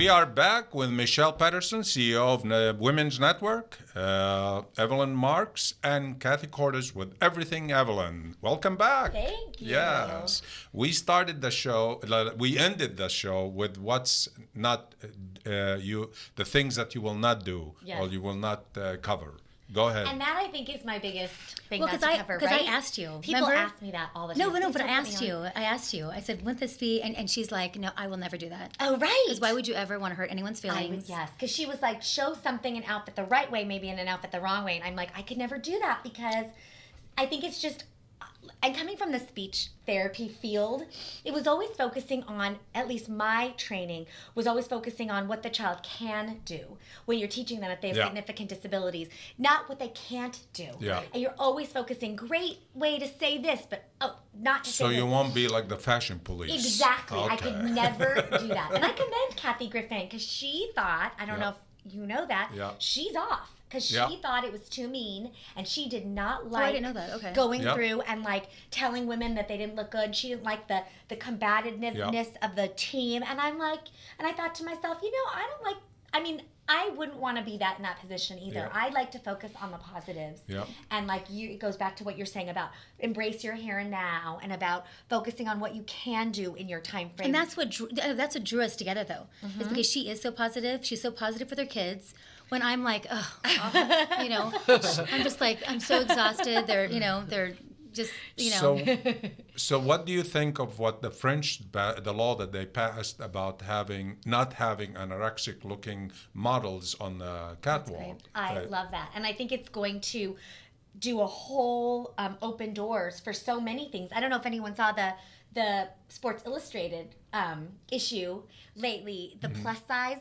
We are back with Michelle Patterson, CEO of Women's Network, Evelyn Marks, and Kathy Cordes with Everything Evelyne. Welcome back. Thank you. Yes. We ended the show with what's not, the things that you will not do or you will not cover. Go ahead. And that, I think, is my biggest thing to cover, right? Because I asked you. People remember? ask me that all the time. No, but I asked you. I said, wouldn't this be? And she's like, no, I will never do that. Oh, right. Because why would you ever want to hurt anyone's feelings? Yes, because she was like, show something, an outfit the right way, maybe in an outfit the wrong way. And I'm like, I could never do that because I think it's just, and coming from the speech therapy field, it was always focusing on, at least my training, was always focusing on what the child can do when you're teaching them if they have significant disabilities, not what they can't do. Yeah. And you're always focusing, great way to say this, but not to say So this. you won't be like the fashion police. Exactly. Okay. I could never do that. And I commend Kathy Griffin because she thought, I don't know if you know that, she's off. Because she thought it was too mean, and she did not like I didn't know that. Okay. going through and like telling women that they didn't look good. She didn't like the combativeness of the team. And I'm like, and I thought to myself, I wouldn't want to be in that position either. Yeah. I like to focus on the positives. Yeah. And it goes back to what you're saying about embrace your here and now, and about focusing on what you can do in your time frame. And that's what drew us together, though, is because she is so positive. She's so positive for their kids. When I'm like, I'm just like, I'm so exhausted. They're just, So what do you think of what the French, the law that they passed about not having anorexic-looking models on the catwalk? I love that. And I think it's going to do a whole open doors for so many things. I don't know if anyone saw the Sports Illustrated issue lately, the plus size.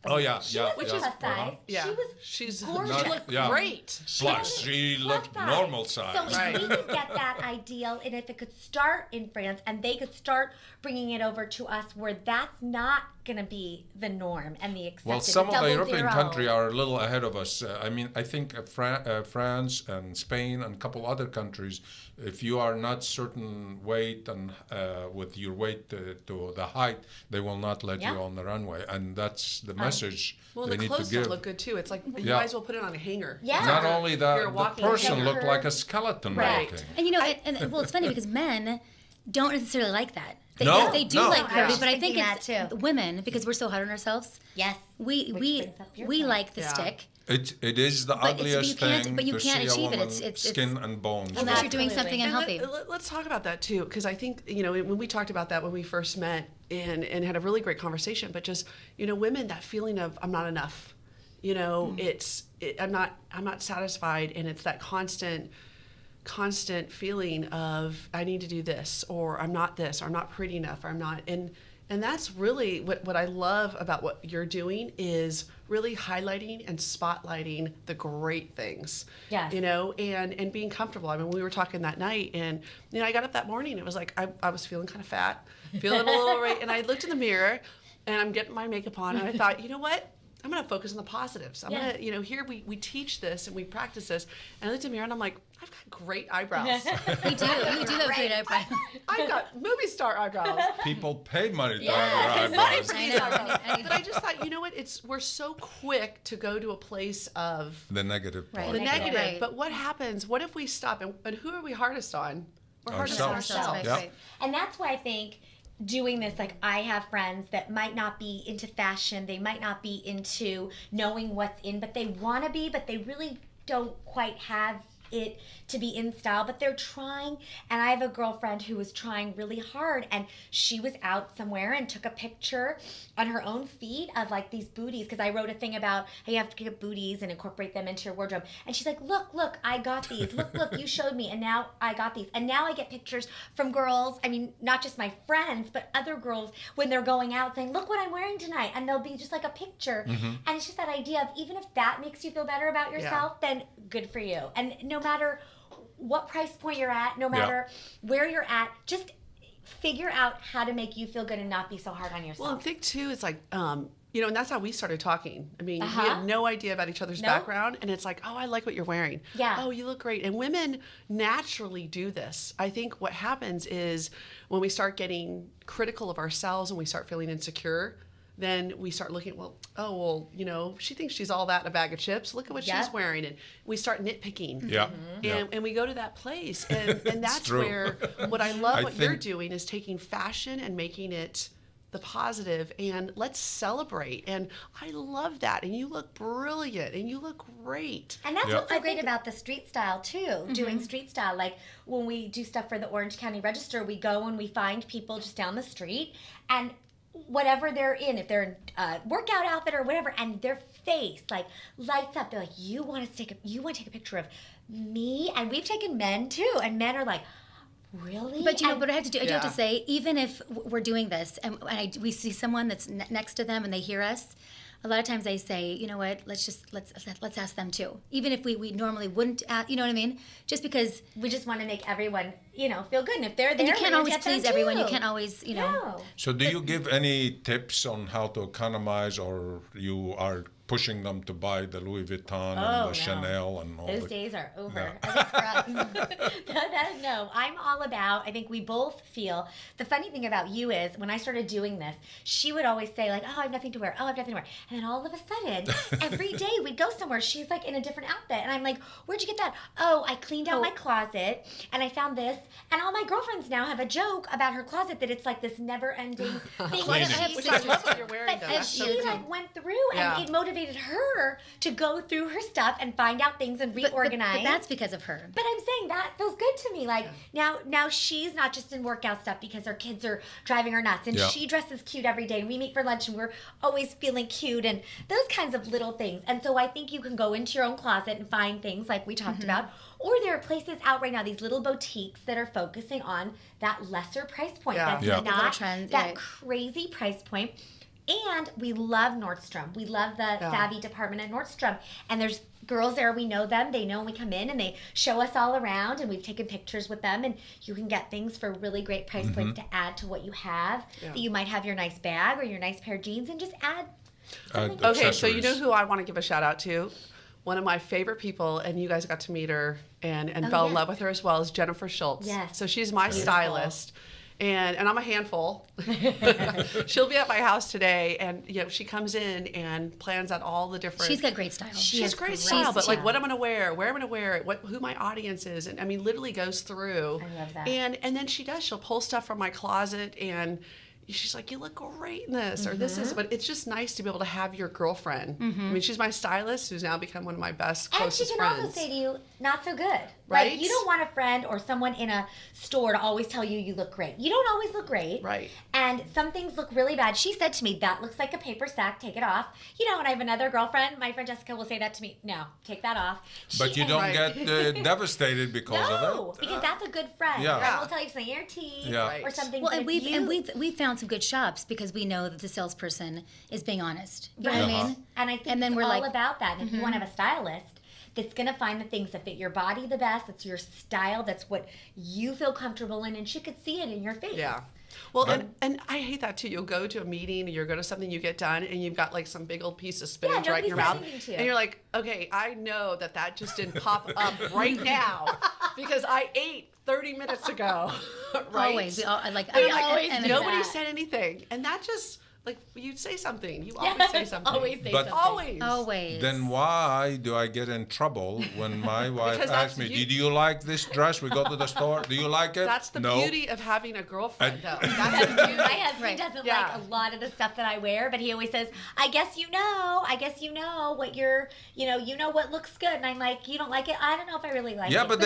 Oh, yeah, Which is plus size. Yeah. She's gorgeous. She looked great. Plus, she looked normal size. So if we could get that ideal, and if it could start in France, and they could start bringing it over to us where that's not going to be the norm and the accepted. Well, some of the European countries are a little ahead of us. I think France and Spain and a couple other countries, if you are not certain weight and with your weight to the height, they will not let you on the runway. And that's the message well, they the need to clothes give. don't look good, too. It's like you might as well put it on a hanger. Yeah. Not only that, the person looked like a skeleton right. walking. And it's funny because men don't necessarily like that. They do no. like curvy, but I thinking think it's that too. women, because we're so hard on ourselves. Yes. We like the stick. It is the ugliest thing but you to can't see a achieve it. woman It's skin and bones. unless you're doing something unhealthy. Let's talk about that too, because I think when we talked about that when we first met and had a really great conversation. But just women, that feeling of I'm not enough. I'm not satisfied, and it's that constant feeling of I need to do this, or I'm not this, or I'm not pretty enough, or I'm not. And that's really what I love about what you're doing is really highlighting and spotlighting the great things. Yes. And being comfortable. I mean, we were talking that night, and I got up that morning. It was like I was feeling kind of fat, feeling a little right, and I looked in the mirror, and I'm getting my makeup on, and I thought, you know what? I'm going to focus on the positives. I'm going to, here we teach this and we practice this. And I looked in the mirror and I'm like, I've got great eyebrows. You do have great eyebrows. I've got movie star eyebrows. People pay money to have their eyebrows. But I just thought, you know what? We're so quick to go to a place of the negative part. The negative. Right. But what happens? What if we stop? And who are we hardest on? We're hardest on ourselves. Right. And that's why I think doing this, like, I have friends that might not be into fashion, they might not be into knowing what's in, but they want to be, but they really don't quite have it to be in style, but they're trying. And I have a girlfriend who was trying really hard, and she was out somewhere and took a picture on her own feed of like these booties, because I wrote a thing about how you have to get booties and incorporate them into your wardrobe. And she's like, look, I got these. Look, you showed me, and now I got these. And now I get pictures from girls, I mean, not just my friends, but other girls when they're going out saying, look what I'm wearing tonight. And they'll be just like a picture. Mm-hmm. And it's just that idea of, even if that makes you feel better about yourself, then good for you. And no matter what price point you're at, no matter where you're at, just figure out how to make you feel good and not be so hard on yourself. Well, I think too, it's like, and that's how we started talking. I mean, we had no idea about each other's background, and it's like, oh, I like what you're wearing. Yeah. Oh, you look great. And women naturally do this. I think what happens is when we start getting critical of ourselves and we start feeling insecure, then we start looking at, well, she thinks she's all that in a bag of chips. Look at what she's wearing. And we start nitpicking. Yeah. And we go to that place. And that's true. where what I love what you're doing is taking fashion and making it the positive, and let's celebrate. And I love that. And you look brilliant and you look great. And that's what's so great about the street style too, doing street style. Like when we do stuff for the Orange County Register, we go and we find people just down the street, and whatever they're in, if they're in a workout outfit or whatever, and their face like lights up, they're like, you want to take a picture of me? And we've taken men too, and men are like, really? But but I have to say, even if we're doing this and we see someone that's next to them and they hear us, a lot of times I say, you know what, let's ask them too. Even if we normally wouldn't ask, you know what I mean? Just because we just want to make everyone, feel good. And if they're there, and you can't always please everyone. You can't always, No. So do you give any tips on how to economize, or you are pushing them to buy the Louis Vuitton and the Chanel and all those that? days are over. No. At least for us. No, I'm all about, I think we both feel, the funny thing about you is when I started doing this, she would always say like, oh, I have nothing to wear. Oh, I have nothing to wear. And then all of a sudden, every day we'd go somewhere, she's like in a different outfit. And I'm like, where'd you get that? Oh, I cleaned out my closet and I found this. And all my girlfriends now have a joke about her closet that it's like this never ending thing. Cleaning. Which I love what you're wearing. But she went through and it motivated her to go through her stuff and find out things and reorganize. But that's because of her. But I'm saying that feels good to me. Like now she's not just in workout stuff because her kids are driving her nuts, and she dresses cute every day. And we meet for lunch and we're always feeling cute and those kinds of little things. And so I think you can go into your own closet and find things like we talked about. Or there are places out right now, these little boutiques that are focusing on that lesser price point. That's not that crazy price point. And we love Nordstrom. We love the savvy department at Nordstrom. And there's girls there, we know them. They know when we come in and they show us all around, and we've taken pictures with them. And you can get things for really great price points to add to what you have. That you might have your nice bag or your nice pair of jeans and just add something. Okay, so you know who I want to give a shout out to? One of my favorite people, and you guys got to meet her and fell in love with her as well, is Jennifer Schultz. Yes. So she's my stylist. And I'm a handful. She'll be at my house today, and she comes in and plans out all the different. She's got great style. She has great style, but like what I'm going to wear, where I'm going to wear it, who my audience is, and I mean literally goes through. I love that. And then she'll pull stuff from my closet, and she's like, you look great in this, or this is, but it's just nice to be able to have your girlfriend. I mean, she's my stylist, who's now become one of my best, closest friends. And she can also say to you, not so good. Right? Like, you don't want a friend or someone in a store to always tell you look great. You don't always look great. Right. And some things look really bad. She said to me, that looks like a paper sack, take it off. And I have another girlfriend, my friend Jessica will say that to me, no, take that off. But you don't get devastated because of it? No, because that's a good friend. Yeah. I will tell you something in your tea or something. Well, and we've found some good shops because we know that the salesperson is being honest. You know what I mean? And I think it's all about that. And if you want to have a stylist that's going to find the things that fit your body the best, that's your style, that's what you feel comfortable in, and she could see it in your face. Yeah. Well, and I hate that too. You'll go to a meeting, or you'll go to something you get done, and you've got like some big old piece of spinach right in your mouth. And you're like, okay, I know that just didn't pop up right now because I ate 30 minutes ago. Right? Always. Nobody said anything. And that just, like, you'd say something. You always say something. Always say something. Always. Then why do I get in trouble when my wife asks me, did you like this dress? We go to the store. Do you like it? That's the beauty of having a girlfriend, though. That's the beauty. My husband doesn't like a lot of the stuff that I wear, but he always says, I guess you know what you're, you know what looks good. And I'm like, you don't like it? I don't know if I really like it. Yeah, but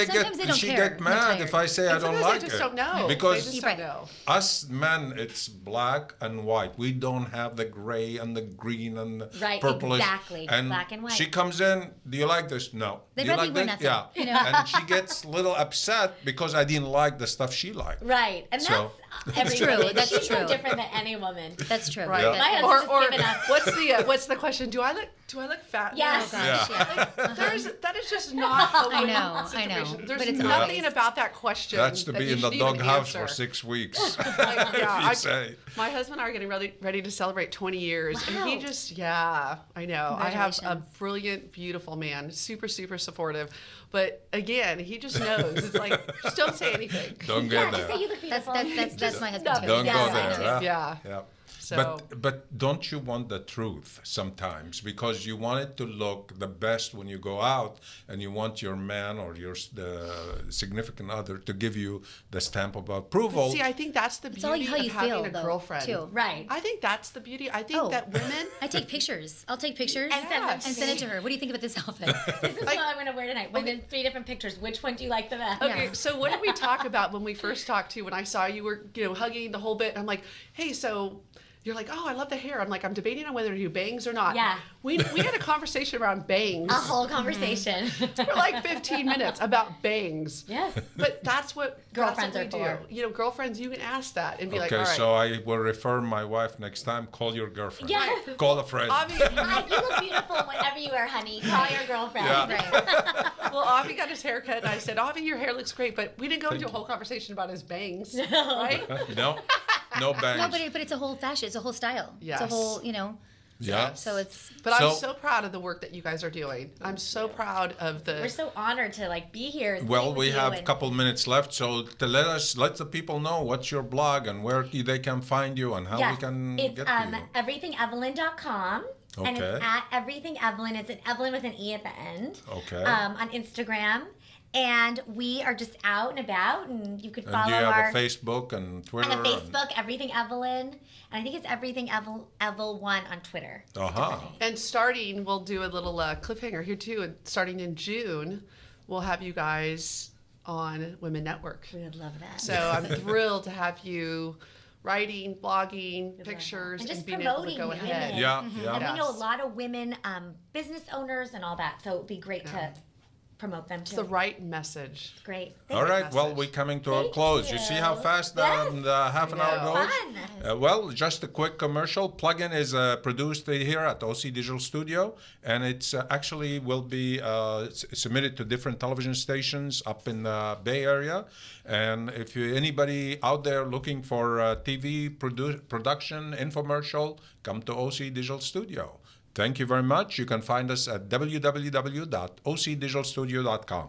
she get mad if I say I don't like it. They just don't know. Because they just don't know. Us men, it's black and white. We don't have the gray and the green and the purplish. Exactly. And black and white. she comes in, do you like this? No. They'd do you rather like wear this? nothing, Yeah. And she gets a little upset because I didn't like the stuff she liked. Right. And that's true. woman. That's She's true. no different than any woman. That's true. Right. Yeah. My husband's just given up. What's the question? Do I look fat? Yes. That is just not a I know. situation. There's But it's nothing always about that question. That's to that be you in the should even doghouse for answer. 6 weeks. Yeah, say. My husband and I are getting ready to celebrate 20 years. And he just, I know. I have a brilliant, beautiful man, super, super supportive. But again, he just knows. It's like, just don't say anything. Don't get Just say there. you look beautiful. That's my husband too. Don't go Yes, there. I know. Yeah. Yeah. So, But don't you want the truth sometimes, because you want it to look the best when you go out, and you want your man or the significant other to give you the stamp of approval. see, I think that's the It's all beauty how of you having feel, a though, girlfriend. too. Right. I think that's the beauty. I think that women. I take pictures. I'll take pictures And send them Yes. to and send me. it to her. What do you think about this outfit? This is what I'm going to wear tonight. When there's 3 different pictures, which one do you like the best? Okay, Yeah. so what did we talk about when we first talked to you? When I saw you were, hugging the whole bit, I'm like, hey, so you're like, oh, I love the hair. I'm like, I'm debating on whether to do bangs or not. Yeah. We had a conversation around bangs A whole conversation. for like 15 minutes about bangs. Yes. But that's what Girlfriends that's what are we do. Girlfriends, you can ask that and be like, Okay, all right. so I will refer my wife next time. Call your girlfriend. Yes. Call a friend. Avi, You look beautiful whenever you wear, honey. Call your girlfriend. Yeah. Right. well, Avi got his hair cut, and I said, Avi, your hair looks great, but we didn't go into a whole conversation about his bangs, right? No, no bangs. No, but it's a whole fashion. It's a whole style. Yes. It's a whole, Yeah. So it's. But I'm So- so proud of the work that you guys are doing. I'm so proud of the. We're so honored to be here. And Well, sing with we you have a and- couple minutes left, so to let the people know what's your blog and where they can find you and how we can it's get to you. everythingevelyne.com. And Okay. it's at Everything Evelyne. It's an Evelyn with an E at the end. Okay. On Instagram. And we are just out and about, and you could And follow do you have our a Facebook and Twitter? on a Facebook, Everything Evelyn, and I think it's Everything Evel1 on Twitter. Uh-huh. And starting, we'll do a little cliffhanger here too. And starting in June, we'll have you guys on Women Network. We would love that. So I'm thrilled to have you writing, blogging, that. pictures, And and, just being able to promoting go women. ahead. Yeah, And yeah. we know a Yes. lot of women business owners and all that, so it would be great to promote them It's too. the right message. Great. All right, well, message. we're coming to a Thank close. You see how you. fast Yes. half an hour I know. goes? Fun. Well, just a quick commercial. Plugin is produced here at OC Digital Studio, and it's actually will be submitted to different television stations up in the Bay Area. And if anybody out there looking for TV production, infomercial, come to OC Digital Studio. Thank you very much. You can find us at www.ocdigitalstudio.com.